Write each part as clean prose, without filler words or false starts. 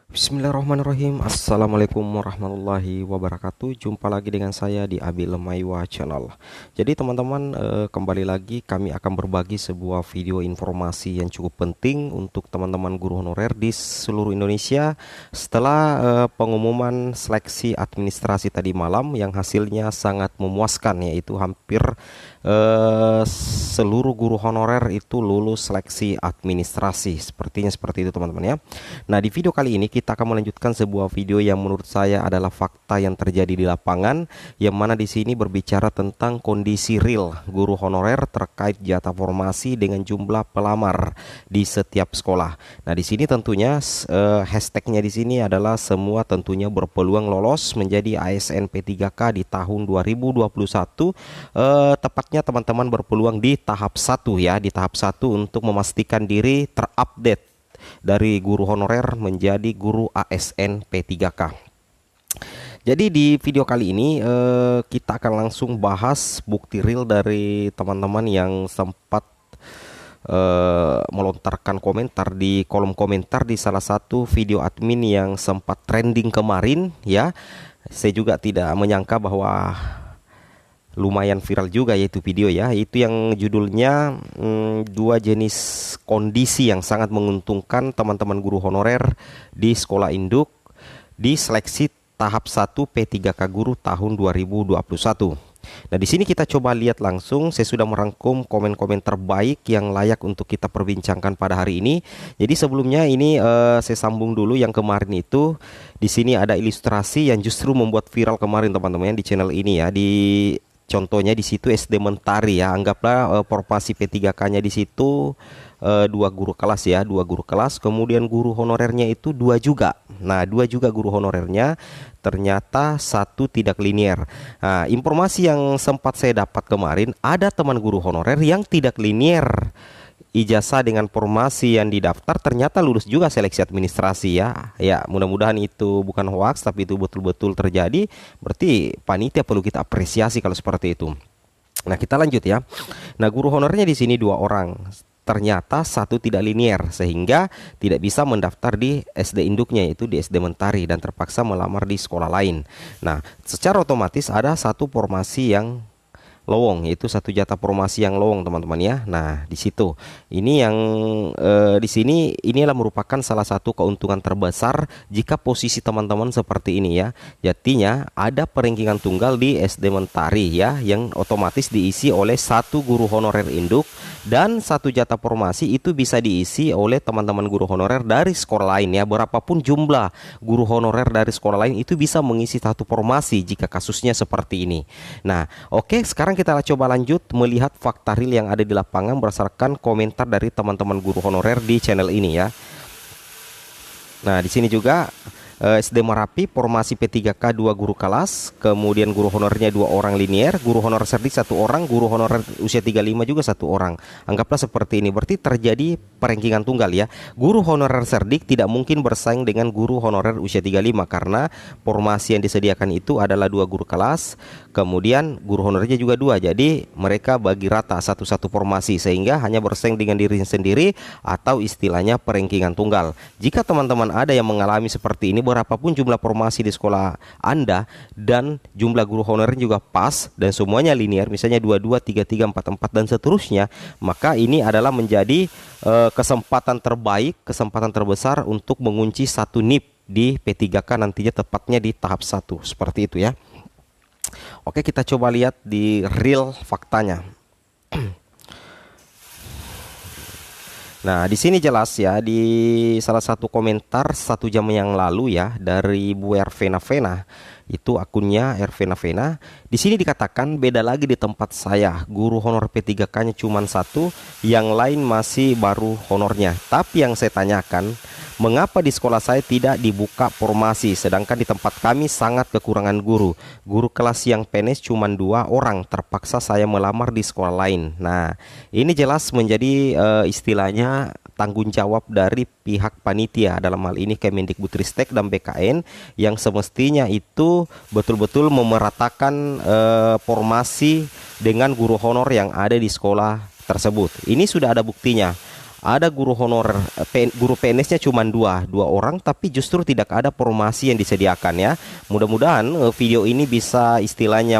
Bismillahirrahmanirrahim. Assalamualaikum warahmatullahi wabarakatuh. Jumpa lagi dengan saya di Abi Lemaiwa Channel. Jadi teman-teman, kembali lagi kami akan berbagi sebuah video informasi yang cukup penting untuk teman-teman guru honorer di seluruh Indonesia setelah pengumuman seleksi administrasi tadi malam yang hasilnya sangat memuaskan, yaitu hampir seluruh guru honorer itu lulus seleksi administrasi. Sepertinya seperti itu teman-teman ya. Nah, di video kali ini kita akan melanjutkan sebuah video yang menurut saya adalah fakta yang terjadi di lapangan, yang mana di sini berbicara tentang kondisi real guru honorer terkait jatah formasi dengan jumlah pelamar di setiap sekolah. Nah, di sini tentunya hashtagnya di sini adalah semua tentunya berpeluang lolos menjadi ASN P3K di tahun 2021. Tepatnya teman-teman berpeluang di tahap 1 ya, di tahap 1 untuk memastikan diri terupdate dari guru honorer menjadi guru ASN P3K. Jadi di video kali ini kita akan langsung bahas bukti real dari teman-teman yang sempat melontarkan komentar di kolom komentar di salah satu video admin yang sempat trending kemarin ya. Saya juga tidak menyangka bahwa lumayan viral juga yaitu video ya, itu yang judulnya dua jenis kondisi yang sangat menguntungkan teman-teman guru honorer di sekolah induk di seleksi tahap 1 P3K guru tahun 2021. Nah, di sini kita coba lihat langsung. Saya sudah merangkum komen-komen terbaik yang layak untuk kita perbincangkan pada hari ini. Jadi sebelumnya ini saya sambung dulu yang kemarin itu. Di sini ada ilustrasi yang justru membuat viral kemarin teman-teman di channel ini ya. Contohnya di situ SD Mentari ya, anggaplah formasi P3K-nya di situ dua guru kelas ya, dua guru kelas, kemudian guru honorernya itu dua juga. Nah, dua juga guru honorernya, ternyata satu tidak linier. Nah, informasi yang sempat saya dapat kemarin, ada teman guru honorer yang tidak linier ijazah dengan formasi yang didaftar ternyata lulus juga seleksi administrasi ya. Ya, mudah-mudahan itu bukan hoax tapi itu betul-betul terjadi. Berarti panitia perlu kita apresiasi kalau seperti itu. Nah, kita lanjut ya. Nah, guru honornya di sini dua orang. Ternyata satu tidak linier sehingga tidak bisa mendaftar di SD induknya, yaitu di SD Mentari, dan terpaksa melamar di sekolah lain. Nah, secara otomatis ada satu formasi yang lowong, yaitu satu jatah formasi yang lowong teman-teman ya. Nah, di situ ini yang di sini inilah merupakan salah satu keuntungan terbesar jika posisi teman-teman seperti ini ya. Jadinya ada peringkingan tunggal di SD Mentari ya, yang otomatis diisi oleh satu guru honorer induk, dan satu jatah formasi itu bisa diisi oleh teman-teman guru honorer dari sekolah lain ya. Berapapun jumlah guru honorer dari sekolah lain itu bisa mengisi satu formasi jika kasusnya seperti ini. Nah, oke, sekarang kita coba lanjut melihat fakta real yang ada di lapangan berdasarkan komentar dari teman-teman guru honorer di channel ini ya. Nah, di sini juga SD Merapi formasi P3K 2 guru kelas, kemudian guru honornya 2 orang linier, guru honor serdik 1 orang, guru honorer usia 35 juga 1 orang. Anggaplah seperti ini, berarti terjadi perengkingan tunggal ya. Guru honorer serdik tidak mungkin bersaing dengan guru honorer usia 35 karena formasi yang disediakan itu adalah 2 guru kelas, kemudian guru honornya juga 2. Jadi mereka bagi rata satu-satu formasi sehingga hanya bersaing dengan dirinya sendiri atau istilahnya perengkingan tunggal. Jika teman-teman ada yang mengalami seperti ini, berapapun jumlah formasi di sekolah Anda dan jumlah guru honorer juga pas dan semuanya linier, misalnya 22, 33, 44 dan seterusnya, maka ini adalah menjadi kesempatan terbaik, kesempatan terbesar untuk mengunci satu NIP di P3K nantinya, tepatnya di tahap 1 seperti itu ya. Oke, kita coba lihat di real faktanya. Nah, di sini jelas ya, di salah satu komentar 1 jam yang lalu ya, dari Bu Ervena Vena, itu akunnya Ervena Vena. Di sini dikatakan beda lagi di tempat saya, guru honor P3K-nya cuma 1, yang lain masih baru honornya. Tapi yang saya tanyakan, mengapa di sekolah saya tidak dibuka formasi, sedangkan di tempat kami sangat kekurangan guru. Guru kelas yang PNS cuma 2 orang, terpaksa saya melamar di sekolah lain. Nah, ini jelas menjadi istilahnya tanggung jawab dari pihak panitia, dalam hal ini Kemendikbudristek dan BKN, yang semestinya itu betul-betul memeratakan formasi dengan guru honor yang ada di sekolah tersebut. Ini sudah ada buktinya. ada guru honorer, guru PNS-nya cuma dua orang, tapi justru tidak ada formasi yang disediakan ya. Mudah-mudahan video ini bisa istilahnya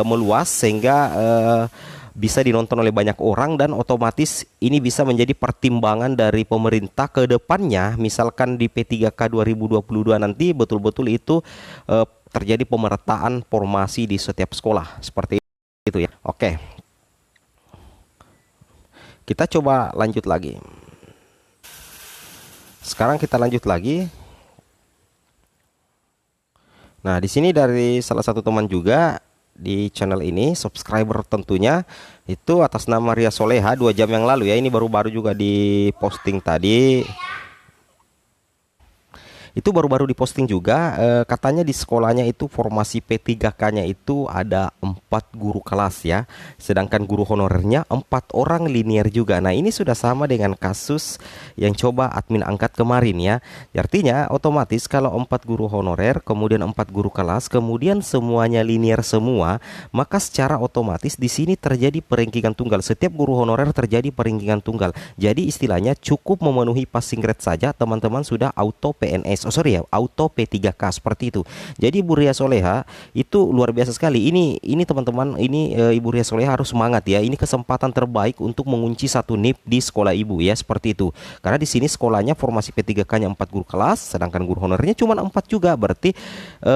meluas sehingga bisa dinonton oleh banyak orang, dan otomatis ini bisa menjadi pertimbangan dari pemerintah ke depannya. Misalkan di P3K 2022 nanti betul-betul itu terjadi pemerataan formasi di setiap sekolah seperti itu ya. Oke. Kita coba lanjut lagi. Sekarang kita lanjut lagi. Nah, di sini dari salah satu teman juga di channel ini, subscriber tentunya, itu atas nama Ria Soleha 2 jam yang lalu ya. Ini baru-baru juga di posting tadi. Itu baru-baru diposting juga, katanya di sekolahnya itu formasi P3K-nya itu ada 4 guru kelas ya, sedangkan guru honorernya 4 orang linear juga. Nah, ini sudah sama dengan kasus yang coba admin angkat kemarin ya. Artinya otomatis kalau 4 guru honorer, kemudian 4 guru kelas, kemudian semuanya linear semua, maka secara otomatis di sini terjadi peringkingan tunggal. Setiap guru honorer terjadi peringkingan tunggal. Jadi istilahnya cukup memenuhi passing grade saja, teman-teman sudah auto PNS. Auto P3K seperti itu. Jadi Ibu Ria Soleha itu luar biasa sekali. Ini teman-teman, ini Ibu Ria Soleha harus semangat ya. Ini kesempatan terbaik untuk mengunci 1 NIP di sekolah Ibu ya, seperti itu. Karena di sini sekolahnya formasi P3K-nya 4 guru kelas, sedangkan guru honornya cuma 4 juga. Berarti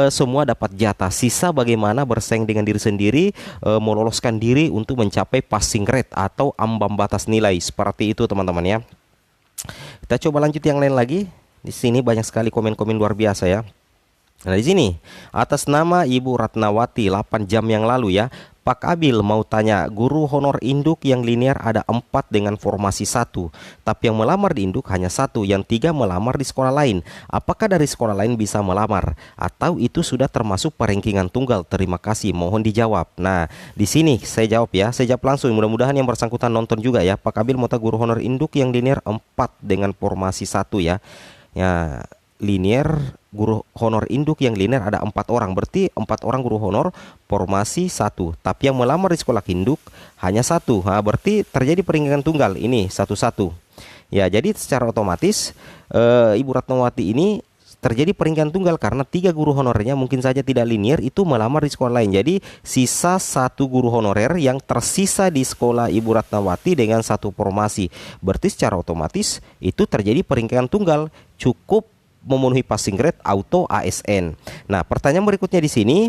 semua dapat jatah. Sisa bagaimana bersaing dengan diri sendiri, meloloskan diri untuk mencapai passing grade atau ambang batas nilai. Seperti itu teman-teman ya. Kita coba lanjut yang lain lagi. Di sini banyak sekali komen-komen luar biasa ya. Nah, di sini atas nama Ibu Ratnawati 8 jam yang lalu ya. Pak Abil mau tanya, guru honor induk yang linear ada 4 dengan formasi 1, tapi yang melamar di induk hanya 1, yang 3 melamar di sekolah lain. Apakah dari sekolah lain bisa melamar? Atau itu sudah termasuk peringkingan tunggal? Terima kasih, mohon dijawab. Nah, di sini saya jawab ya, saya jawab langsung. Mudah-mudahan yang bersangkutan nonton juga ya. Pak Abil mau tanya guru honor induk yang linear 4 dengan formasi 1 ya. Ya, linear guru honor induk yang linear ada 4 orang, berarti 4 orang guru honor formasi 1, tapi yang melamar di sekolah induk hanya 1. Nah, berarti terjadi peringkingan tunggal ini 1-1 ya. Jadi secara otomatis Ibu Ratnawati ini terjadi peringkingan tunggal karena 3 guru honorernya mungkin saja tidak linear itu melamar di sekolah lain. Jadi sisa 1 guru honorer yang tersisa di sekolah Ibu Ratnawati dengan 1 formasi. Berarti secara otomatis itu terjadi peringkingan tunggal, cukup memenuhi passing grade auto ASN. Nah, pertanyaan berikutnya di sini,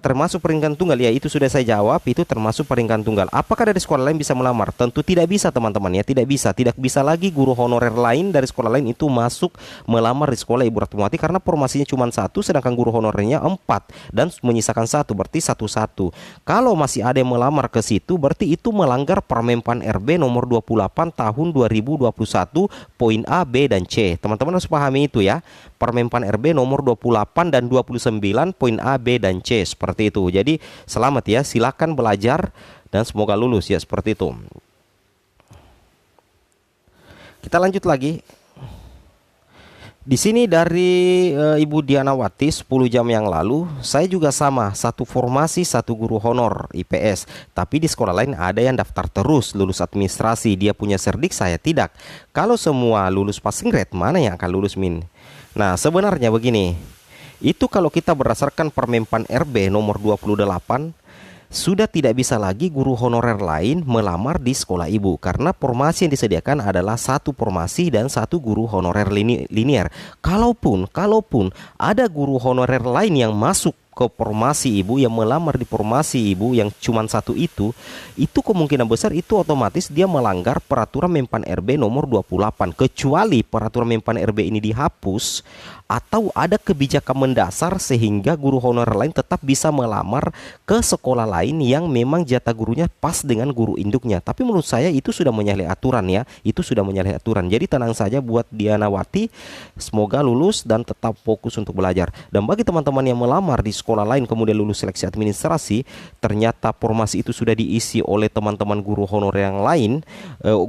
termasuk peringkat tunggal ya, itu sudah saya jawab, itu termasuk peringkat tunggal. Apakah dari sekolah lain bisa melamar? Tentu tidak bisa teman-teman ya, tidak bisa lagi guru honorer lain dari sekolah lain itu masuk melamar di sekolah Ibu Ratnawati karena formasinya cuma 1, sedangkan guru honorernya 4 dan menyisakan 1, berarti 1-1. Kalau masih ada yang melamar ke situ, berarti itu melanggar Permenpan RB nomor 28 tahun 2021 poin A, B, dan C. Teman-teman harus pahami itu ya. Permenpan RB nomor 28 dan 29 poin A, B, dan C, seperti itu. Jadi selamat ya, silakan belajar dan semoga lulus ya, seperti itu. Kita lanjut lagi. Di sini dari Ibu Dianawati 10 jam yang lalu, saya juga sama, 1 formasi 1 guru honor IPS, tapi di sekolah lain ada yang daftar terus lulus administrasi, dia punya serdik, saya tidak. Kalau semua lulus passing grade, mana yang akan lulus min? Nah, sebenarnya begini, itu kalau kita berdasarkan Permenpan RB nomor 28, sudah tidak bisa lagi guru honorer lain melamar di sekolah ibu karena formasi yang disediakan adalah 1 formasi dan 1 guru honorer linear. Kalaupun ada guru honorer lain yang masuk ke formasi ibu, yang melamar di formasi ibu yang cuma 1 itu kemungkinan besar itu otomatis dia melanggar peraturan Menpan RB nomor 28, kecuali peraturan Menpan RB ini dihapus atau ada kebijakan mendasar sehingga guru honorer lain tetap bisa melamar ke sekolah lain yang memang jatah gurunya pas dengan guru induknya. Tapi menurut saya itu sudah menyalahi aturan ya, itu sudah menyalahi aturan. Jadi tenang saja buat Dianawati, semoga lulus dan tetap fokus untuk belajar. Dan bagi teman-teman yang melamar di sekolah lain kemudian lulus seleksi administrasi, ternyata formasi itu sudah diisi oleh teman-teman guru honorer yang lain,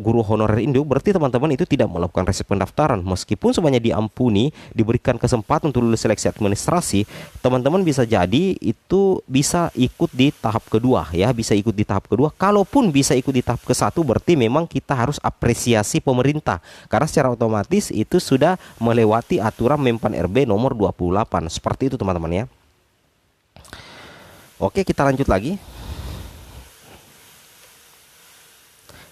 guru honorer induk, berarti teman-teman itu tidak melakukan reset pendaftaran. Meskipun semuanya diampuni, diberikan kesempatan untuk lulus seleksi administrasi, teman-teman bisa jadi itu bisa ikut di tahap kedua ya, bisa ikut di tahap kedua. Kalaupun bisa ikut di tahap ke satu, berarti memang kita harus apresiasi pemerintah karena secara otomatis itu sudah melewati aturan Menpan RB nomor 28. Seperti itu teman-teman ya. Oke, kita lanjut lagi.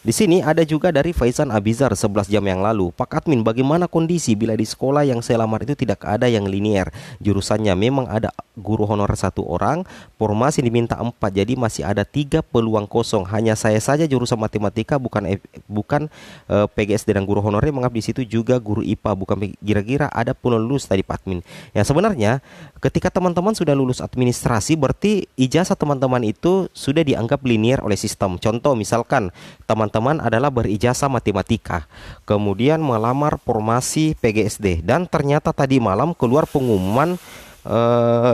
Di sini ada juga dari Faizan Abizar 11 jam yang lalu. Pak Admin, bagaimana kondisi bila di sekolah yang saya lamar itu tidak ada yang linier? Jurusannya memang ada guru honorer 1 orang, formasi diminta 4, jadi masih ada 3 peluang kosong. Hanya saya saja jurusan matematika, bukan PGSD dan guru honorer. Mengapa di situ juga guru IPA, bukan kira-kira ada pun lulus tadi Pak Admin. Ya sebenarnya ketika teman-teman sudah lulus administrasi, berarti ijazah teman-teman itu sudah dianggap linier oleh sistem. Contoh misalkan teman-teman adalah berijazah matematika, kemudian melamar formasi PGSD, dan ternyata tadi malam keluar pengumuman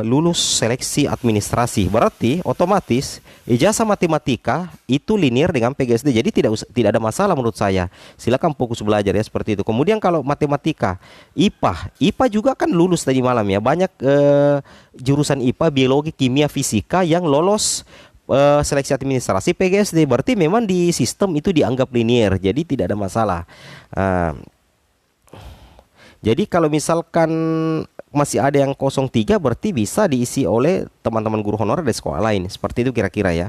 lulus seleksi administrasi, berarti otomatis ijazah matematika itu linier dengan PGSD, jadi tidak ada masalah menurut saya. Silakan fokus belajar ya, seperti itu. Kemudian kalau matematika, IPA juga kan lulus tadi malam ya, banyak jurusan IPA, biologi, kimia, fisika yang lolos seleksi administrasi PGSD, berarti memang di sistem itu dianggap linier, jadi tidak ada masalah. Jadi kalau misalkan masih ada yang 03, berarti bisa diisi oleh teman-teman guru honorer dari sekolah lain. Seperti itu kira-kira ya.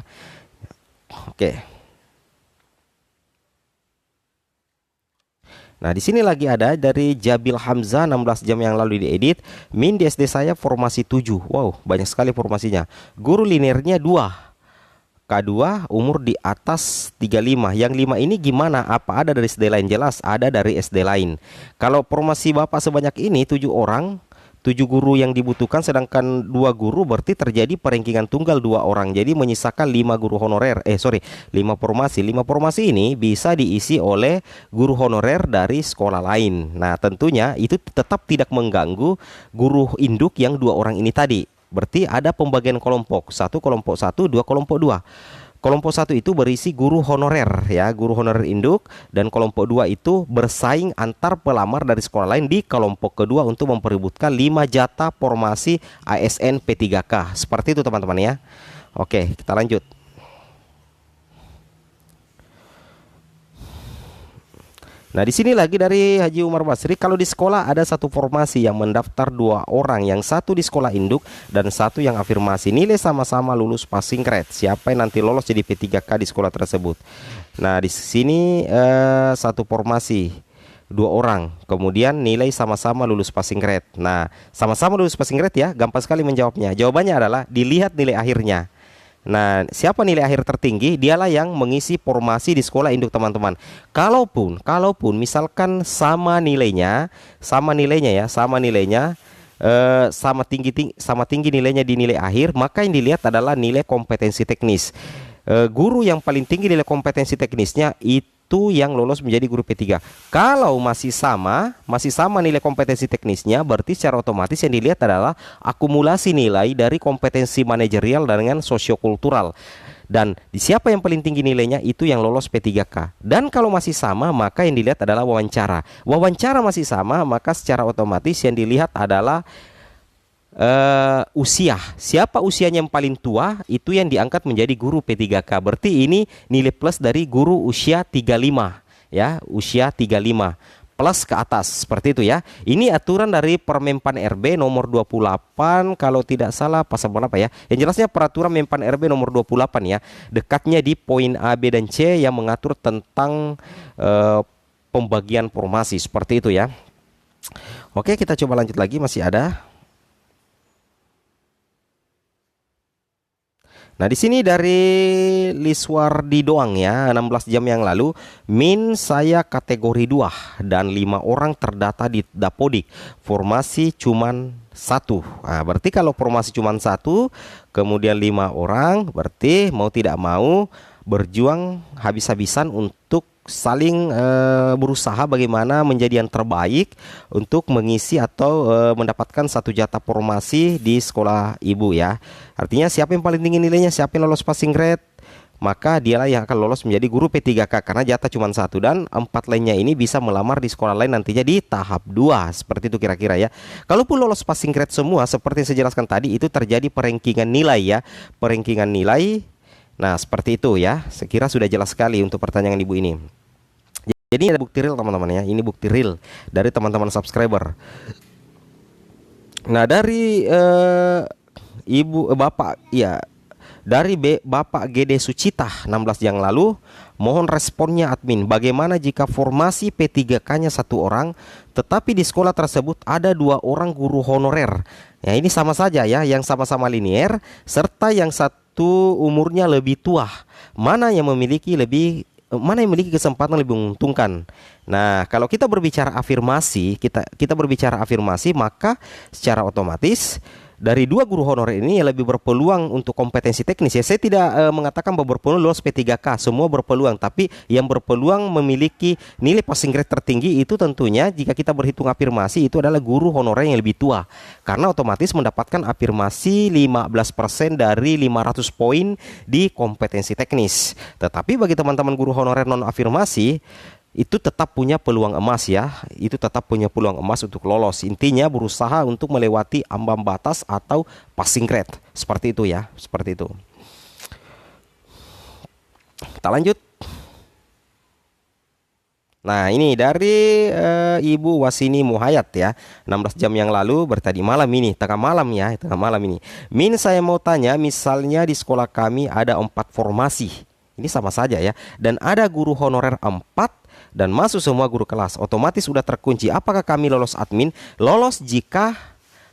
Oke. Nah, di sini lagi ada dari Jabil Hamzah 16 jam yang lalu diedit. Min di SD saya formasi 7. Wow, banyak sekali formasinya. Guru linearnya 2. K2 umur di atas 35. Yang 5 ini gimana? Apa ada dari SD lain? Jelas ada dari SD lain. Kalau formasi Bapak sebanyak ini 7 orang, 7 guru yang dibutuhkan, sedangkan 2 guru, berarti terjadi perengkingan tunggal 2 orang. Jadi menyisakan 5 guru honorer. 5 formasi. 5 formasi ini bisa diisi oleh guru honorer dari sekolah lain. Nah, tentunya itu tetap tidak mengganggu guru induk yang 2 orang ini tadi. Berarti ada pembagian kelompok 1, kelompok 1, 2, kelompok 2. Kelompok 1 itu berisi guru honorer ya, guru honorer induk, dan kelompok 2 itu bersaing antar pelamar dari sekolah lain di kelompok kedua untuk memperebutkan 5 jatah formasi ASN P3K. Seperti itu teman-teman ya. Oke, kita lanjut. Nah, di sini lagi dari Haji Umar Basri, kalau di sekolah ada satu formasi yang mendaftar 2 orang, yang satu di sekolah induk dan satu yang afirmasi, nilai sama-sama lulus passing grade. Siapa yang nanti lolos jadi P3K di sekolah tersebut? Nah, di sini satu formasi 2 orang, kemudian nilai sama-sama lulus passing grade. Nah, sama-sama lulus passing grade ya, gampang sekali menjawabnya. Jawabannya adalah dilihat nilai akhirnya. Nah, siapa nilai akhir tertinggi, dialah yang mengisi formasi di sekolah induk teman-teman. Kalaupun misalkan sama tinggi nilainya di nilai akhir, maka yang dilihat adalah nilai kompetensi teknis. Guru yang paling tinggi nilai kompetensi teknisnya itu yang lolos menjadi guru P3. Kalau masih sama nilai kompetensi teknisnya, berarti secara otomatis yang dilihat adalah akumulasi nilai dari kompetensi manajerial dengan sosiokultural. Dan siapa yang paling tinggi nilainya itu yang lolos P3K. Dan kalau masih sama, maka yang dilihat adalah wawancara. Wawancara masih sama, maka secara otomatis yang dilihat adalah usia. Siapa usianya yang paling tua, itu yang diangkat menjadi guru P3K. Berarti ini nilai plus dari guru usia 35 ya, usia 35 plus ke atas, seperti itu ya. Ini aturan dari Permenpan RB nomor 28 kalau tidak salah pasal berapa ya. Yang jelasnya peraturan Menpan RB nomor 28 ya. Dekatnya di poin A, B dan C yang mengatur tentang pembagian formasi, seperti itu ya. Oke, kita coba lanjut lagi, masih ada. Nah, di sini dari Liswardi doang ya, 16 jam yang lalu. Min saya kategori 2 dan 5 orang terdata di Dapodik. Formasi cuman 1. Nah, berarti kalau formasi cuman 1, kemudian 5 orang, berarti mau tidak mau berjuang habis-habisan untuk saling berusaha bagaimana menjadi yang terbaik untuk mengisi atau mendapatkan satu jatah formasi di sekolah ibu ya. Artinya siapa yang paling tinggi nilainya, siapa yang lolos passing grade, maka dialah yang akan lolos menjadi guru P3K, karena jatah cuma satu dan 4 lainnya ini bisa melamar di sekolah lain nantinya di tahap 2. Seperti itu kira-kira ya. Kalaupun lolos passing grade semua seperti yang saya jelaskan tadi, itu terjadi perengkingan nilai ya. Perengkingan nilai. Nah, seperti itu ya. Sekira sudah jelas sekali untuk pertanyaan ibu ini. Jadi ini ada bukti real teman-teman ya. Ini bukti real dari teman-teman subscriber. Nah, dari bapak ya, dari Bapak GD Sucita 16 yang lalu, mohon responnya admin. Bagaimana jika formasi P3K-nya 1 orang, tetapi di sekolah tersebut ada 2 orang guru honorer. Ya, ini sama saja ya, yang sama-sama linier serta yang satu umurnya lebih tua. Mana yang memiliki kesempatan lebih menguntungkan? Nah, kalau kita berbicara afirmasi, kita berbicara afirmasi, maka secara otomatis dari 2 guru honorer ini yang lebih berpeluang untuk kompetensi teknis ya. Saya tidak mengatakan bahwa berpeluang lolos P3K, semua berpeluang, tapi yang berpeluang memiliki nilai passing grade tertinggi itu tentunya jika kita berhitung afirmasi itu adalah guru honorer yang lebih tua, karena otomatis mendapatkan afirmasi 15% dari 500 poin di kompetensi teknis. Tetapi bagi teman-teman guru honorer non afirmasi, itu tetap punya peluang emas ya. Itu tetap punya peluang emas untuk lolos. Intinya berusaha untuk melewati ambang batas atau passing grade. Seperti itu ya, seperti itu. Kita lanjut. Nah, ini dari Ibu Wasini Muhayat ya, 16 jam yang lalu, bertadi malam ini, tengah malam ya, tengah malam ini. Min, saya mau tanya, misalnya di sekolah kami ada 4 formasi. Ini sama saja ya. Dan ada guru honorer 4 dan masuk semua guru kelas, otomatis sudah terkunci. Apakah kami lolos admin? Lolos jika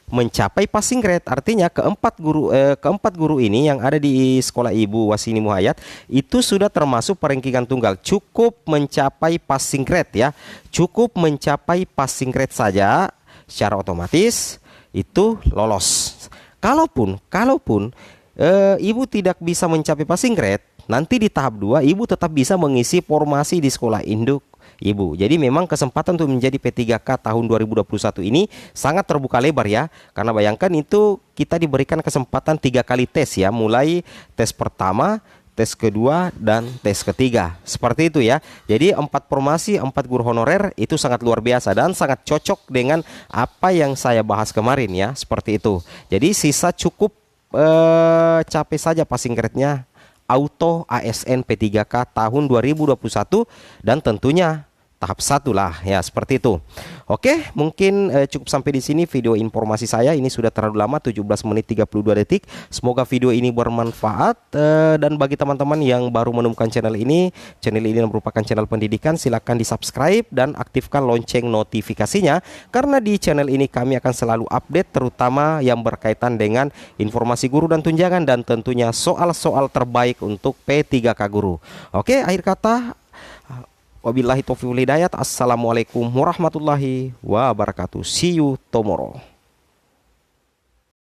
mencapai passing grade. Artinya keempat guru ini yang ada di sekolah Ibu Wasini Muhayat itu sudah termasuk perengkingan tunggal. Cukup mencapai passing grade ya. Cukup mencapai passing grade saja secara otomatis itu lolos. Kalaupun Ibu tidak bisa mencapai passing grade, nanti di tahap 2 Ibu tetap bisa mengisi formasi di sekolah induk Ibu. Jadi memang kesempatan untuk menjadi P3K tahun 2021 ini sangat terbuka lebar ya. Karena bayangkan itu kita diberikan kesempatan 3 kali tes ya. Mulai tes pertama, tes kedua, dan tes ketiga. Seperti itu ya. Jadi 4 formasi, 4 guru honorer itu sangat luar biasa dan sangat cocok dengan apa yang saya bahas kemarin ya. Seperti itu. Jadi sisa cukup capai saja passing grade-nya auto ASN P3K tahun 2021 dan tentunya tahap 1 lah ya, seperti itu. Oke, mungkin cukup sampai di sini video informasi saya. Ini sudah terlalu lama, 17 menit 32 detik. Semoga video ini bermanfaat dan bagi teman-teman yang baru menemukan channel ini merupakan channel pendidikan, silakan di-subscribe dan aktifkan lonceng notifikasinya karena di channel ini kami akan selalu update terutama yang berkaitan dengan informasi guru dan tunjangan dan tentunya soal-soal terbaik untuk P3K guru. Oke, akhir kata, wabillahi taufiq wal hidayah. Assalamualaikum warahmatullahi wabarakatuh. See you tomorrow.